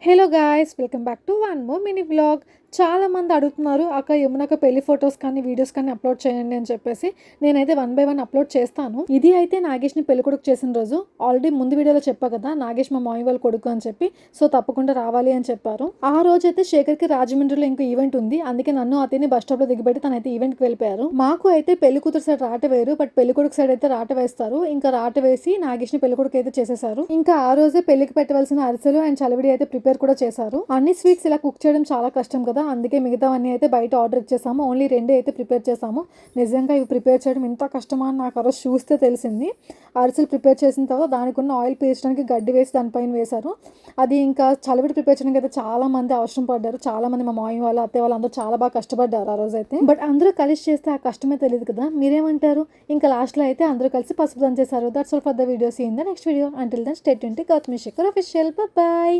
Hello guys, welcome back to one more mini vlog. చాలా మంది అడుగుతున్నారు, అక్క యమునక్క పెళ్లి ఫొటోస్ కానీ వీడియోస్ కానీ అప్లోడ్ చేయండి అని చెప్పేసి. నేనైతే 1 by 1 అప్లోడ్ చేస్తాను. ఇది అయితే నాగేష్ని పెళ్లి కొడుకు చేసిన రోజు. ఆల్రెడీ ముందు వీడియోలో చెప్పా కదా, నాగేష్ మా మామయ్య వాళ్ళ కొడుకు అని చెప్పి. సో తప్పకుండా రావాలి అని చెప్పారు. ఆ రోజు అయితే శేఖర్కి రాజమండ్రిలో ఇంకో ఈవెంట్ ఉంది. అందుకే నన్ను అతన్ని బస్ స్టాప్ లో దిగిపెట్టి తనైతే ఈవెంట్కి వెళ్ళిపోయారు. మాకు అయితే పెళ్లి కూతురు సైడ్ రాట వేరు, బట్ పెళ్లి కొడుకు సైడ్ అయితే రాట వేస్తారు. ఇంకా రాట వేసి నాగేష్ని పెళ్లి కొడుకు అయితే చేసేసారు. ఇంకా ఆ రోజే పెళ్లికి పెట్టవలసిన అరిసెలు అండ్ చలివిడి అయితే ప్రిపేర్ కూడా చేశారు. అన్ని స్వీట్స్ ఇలా కుక్ చేయడం చాలా కష్టం కదా, అందుకే మిగతావన్నీ అయితే బయట ఆర్డర్ ఇచ్చేసాము. ఓన్లీ 2 అయితే ప్రిపేర్ చేసాము. నిజంగా ఇవి ప్రిపేర్ చేయడం ఇంత కష్టమా అని నాకు ఆ రోజు చూస్తే తెలిసింది. అరిసెలు ప్రిపేర్ చేసిన తర్వాత దానికి ఉన్న ఆయిల్ పీల్చడానికి గడ్డి వేసి దానిపైన వేశారు. అది ఇంకా చలివిడి ప్రిపేర్ చేయడానికి అయితే చాలా మంది అవసరం పడ్డారు. చాలా మంది మా మామయ్య వాళ్ళు, అత్తయ్య వాళ్ళు అందరూ చాలా బాగా కష్టపడ్డారు ఆ రోజు అయితే. బట్ అందరూ కలిసి చేస్తే ఆ కష్టమే తెలియదు కదా, మీరేమంటారు? ఇంకా లాస్ట్ లో అయితే అందరూ కలిసి పసుపు దంచేశారు. That's all for the video. See in the next video. Until then stay tuned to Gautami Shekhar official. By.